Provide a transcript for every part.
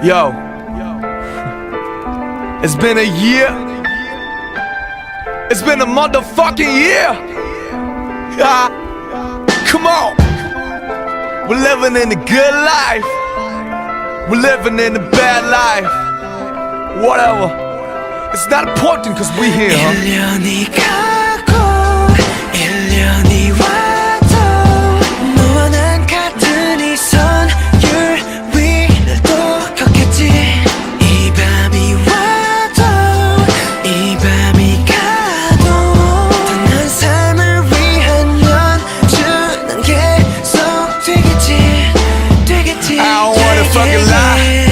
Yo, it's been a year. It's been a motherfucking year. Ah, come on. We're living in the good life. We're living in the bad life. Whatever. It's not important cause we here, huh? 1년이 가고 1년이 와도 너와 난 같은 이 선율 위를 또 걷겠지. 이 밤이 와도 이 밤이 가도 떠난 삶을 위한 연주는 계속 되겠지. I don't wanna fucking lie.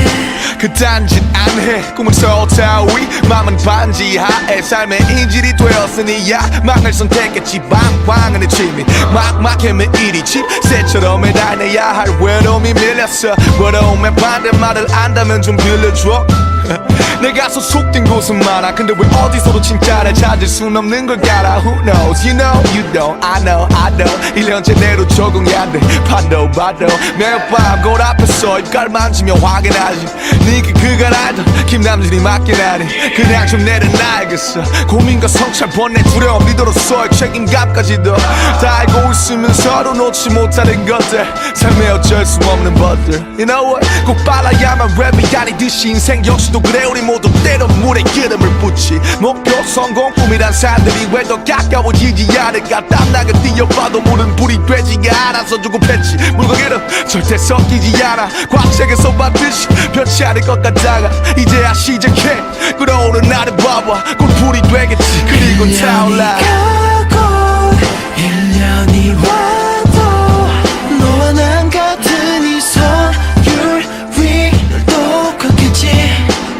그딴 짓 안 해. 꿈은 서타 위 맘은 반지하에 삶의 인질이 되었으니 야망을 선택했지. 방황은 취미 막막해 매일이 집새처럼 매달려야 할 외로움이 밀렸어. 외로움의 반대말을 안다면 좀 들려줘. 내가 소속된 곳은 많아. 근데 왜 어디서도 진짜를 찾을 순 없는 걸 알아. Who knows, you know, you don't, I know 1년째 내로 적응이 안 돼. 봐도 매일 밤 거울 앞에서 입가를 만지며 확인하지. 네가 그걸 알던 김남진이 맞긴 하니 그냥 좀 내려놔야겠어. 고민과 성찰 번뇌 두려움 리더로서의 책임감까지도 다 알고 있으면서도 놓지 못하는 것들 삶에 어쩔 수 없는 것들. You know what, 꼭 빨라야만 랩이 아니듯이 인생 역시도 그래. 우리 모두 때론 물에 기름을 붓지. 목표 성공 꿈이란 사람들이 왜 더 가까워지지 않을까. 땀나게 뛰어봐도 물은 불이 되지가 않아서 조급했지. 물과 기름 절대 섞이지 않아. 광책에서 봤듯이 변치 않을 것 같다가 이제야 시작해. 끓어오른 나를 봐봐. 곧 불이 되겠지. 그리고 타올라. 1년이 와도 너와 난 같은 이 선율 위를 또 걷겠지.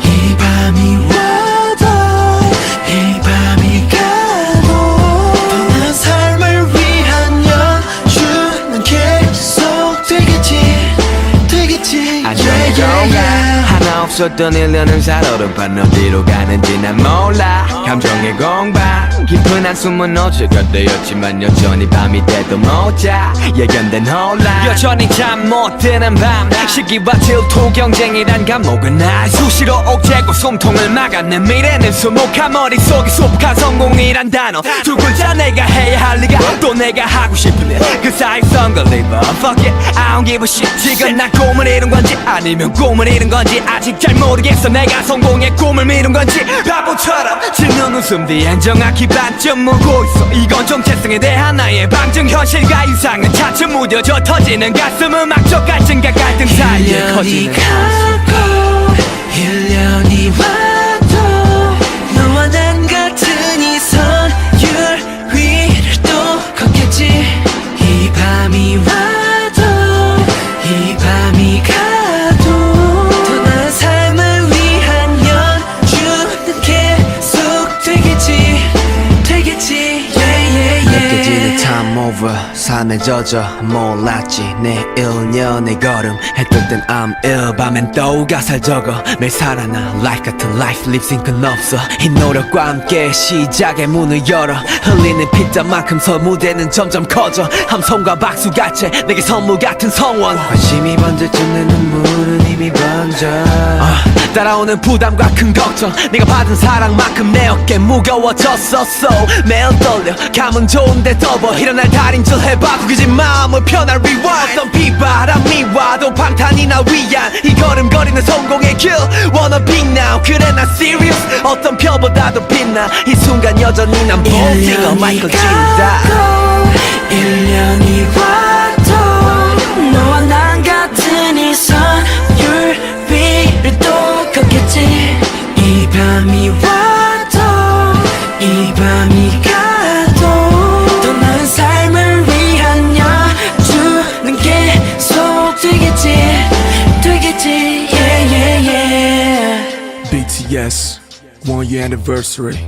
이 밤이 와도 이 밤이 가도 떠난 삶을 위한 연주는 계속 되겠지. 하나 없었던 1년은 살아로 반 어디로 가는지 난 몰라. 감정의 공방 깊은 한숨은 어제가 되었지만 여전히 밤이 돼도 못자. 예견된 혼란 여전히 잠 못 드는 밤 시기와 질투 경쟁이란 감옥은 날 수시로 옥죄고 숨통을 막았네. 미래는 수목한 머릿속에 수북한 성공이란 단어 두 글자. 내가 해야 할 리가 또 내가 하고 싶은 일그 사이 썬걸리버 Fuck it I don't give a shit. 지금 난 꿈을 이룬 건지 아니면 꿈을 이룬 건지 아직 잘 모르겠어. 내가 성공의 꿈을 미룬 건지 바보처럼 짓는 웃음 뒤엔 정확히 반쯤 묻고 있어. 이건 정체성에 대한 나의 방증. 현실과 유상은 차츰 무뎌져 터지는 가슴. 음악적 갈증과 갈등 사이에 1년이 커지는 가고 1년이 와도 너와 난 같은 이 선율 위를 또 걷겠지. 이 밤이 와도 이 밤이 가도 떠난 삶을 위한 연주는 계속 되겠지. 느껴지는 time over 삶에 젖어 몰랐지. 내 1년의 걸음 했던 땐 I'm ill. 밤엔 또 가사를 적어 매일 살아나 life 같은 life 립싱크는 없어. 이 노력과 함께 시작의 문을 열어. 흘리는 피땀만큼 서 무대는 점점 커져. 함성과 박수같이 내게 선물 같은 성원. 관심이 번질 쯤 내 눈물은 이미 번져. 따라오는 부담과 큰 걱정 네가 받은 사랑만큼 내 어깨 무거워졌었어. 매일 떨려 감은 좋은데 더버 일어날 달인질 해봐. 구겨진 마음을 편할 rewind. 어떤 비바람이 와도 방탄이 나 위한 이 걸음거리는 성공의 길 Wanna be now 그래 난 serious. 어떤 별보다도 빛나 이 순간 여전히 난 볼링어 마이클 진다. 1년이 와도 너와 난 같은 이 선율 위를 또 걷겠지. 이 밤이 와도 이 밤이 가도 떠난 삶을 위한 연주는 계속 되겠지. BTS 1 year anniversary.